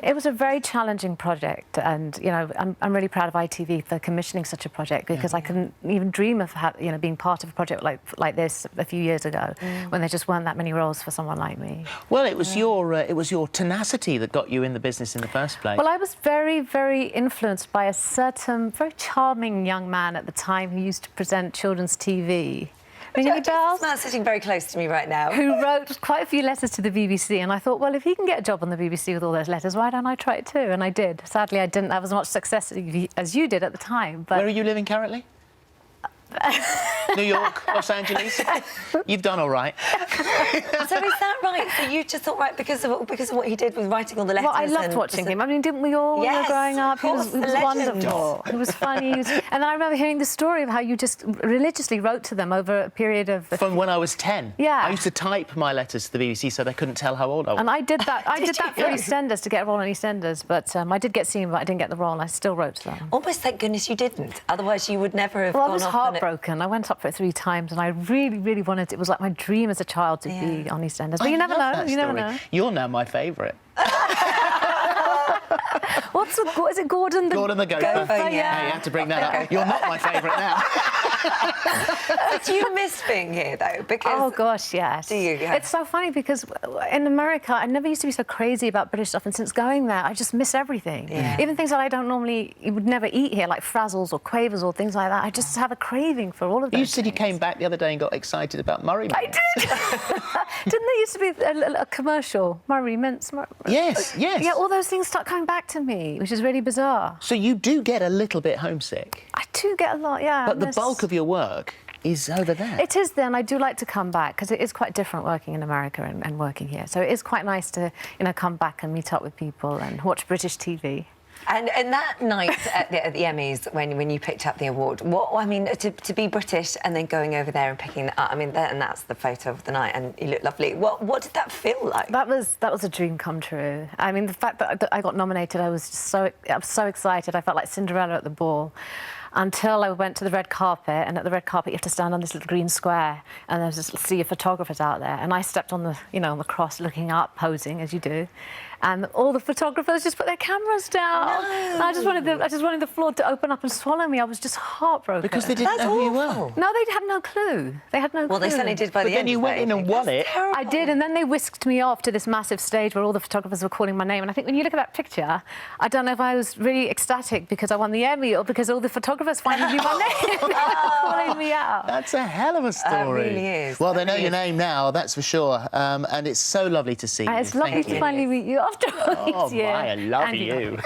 It was a very challenging project, and I'm really proud of ITV for commissioning such a project, because I couldn't even dream of being part of a project like this a few years ago, when there just weren't that many roles for someone like me. Well, it was your tenacity that got you in the business in the first place. Well, I was very, very influenced by a certain very charming young man at the time who used to present children's TV. This man's sitting very close to me right now. Who wrote quite a few letters to the BBC, and I thought, well, if he can get a job on the BBC with all those letters, why don't I try it too? And I did. Sadly, I didn't have as much success as you did at the time. But where are you living currently? New York, Los Angeles. You've done all right. So is that right? So you just thought, right, because of what he did with writing all the letters? Well, I loved watching him. I mean, didn't we all when we were growing up? He was wonderful. He was funny. And then I remember hearing the story of how you just religiously wrote to them over a period of... From when I was 10. Yeah. I used to type my letters to the BBC so they couldn't tell how old I was. And I did that. I did that for EastEnders, to get a role on EastEnders, but I did get seen, but I didn't get the role, and I still wrote to them. Almost thank goodness you didn't. Otherwise, you would never have gone off. Well, I was heartbroken. I went up for it 3 times, and I really, really wanted... It was like my dream as a child to be on EastEnders. But you never know. You never know. You're now my favourite. Is it Gordon the... Gordon the Gopher. Yeah. Hey, you had to bring that up. You're not my favourite now. Do you miss being here, though? Because... Oh, gosh, yes. Do you? Yeah. It's so funny, because in America, I never used to be so crazy about British stuff, and since going there, I just miss everything. Yeah. Even things that I don't normally... You would never eat here, like frazzles or quavers or things like that. I just have a craving for all of those You said you came back the other day and got excited about Murray Mints. I did! Didn't there used to be a commercial, Murray Mints? Yes, yes. Yeah, all those things start coming back to me, which is really bizarre. So you do get a little bit homesick? I do get a lot, yeah. But the bulk of your work is over there. It is then. I do like to come back, because it is quite different working in America and working here. So it is quite nice to, come back and meet up with people and watch British TV. And that night at the Emmys, when you picked up the award, to be British and then going over there and picking that up, and that's the photo of the night, and you look lovely. What did that feel like? That was a dream come true. I mean, the fact that I got nominated, I was so excited. I felt like Cinderella at the ball. Until I went to the red carpet, and at the red carpet you have to stand on this little green square, and there's this sea of photographers out there, and I stepped on the, on the cross, looking up, posing as you do, and all the photographers just put their cameras down. No. And I just wanted the floor to open up and swallow me. I was just heartbroken. Because they didn't know who you were. No, they had no clue. They had no clue. Well, they certainly did by the end. But then you went in and won it. I did, and then they whisked me off to this massive stage where all the photographers were calling my name. And I think when you look at that picture, I don't know if I was really ecstatic because I won the Emmy or because all the photographers finally knew my name. Calling me out. That's a hell of a story. It really is. Well, they know your name now, that's for sure. And it's so lovely to see you. It's lovely to finally meet you after all these years. Oh, my, I love you.